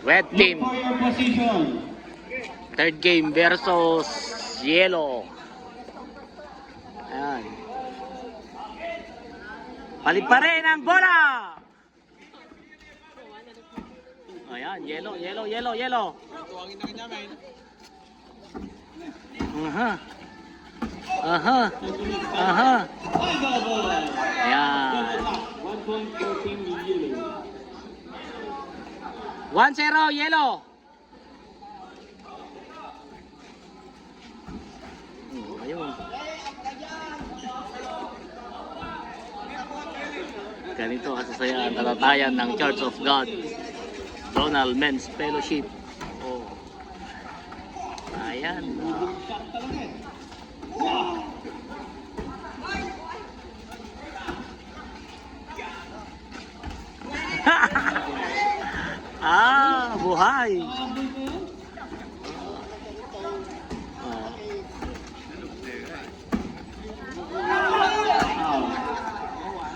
Red team. For your position. Third game versus yellow. Ayan. Palit pa rin ang bola. Ayan, yellow. Aha. Ayan. 1-0 yellow. Ayun. Ganito kasasaya ang talatayan ng Church of God Donald Men's Fellowship. Oh. Ayan. Buhay.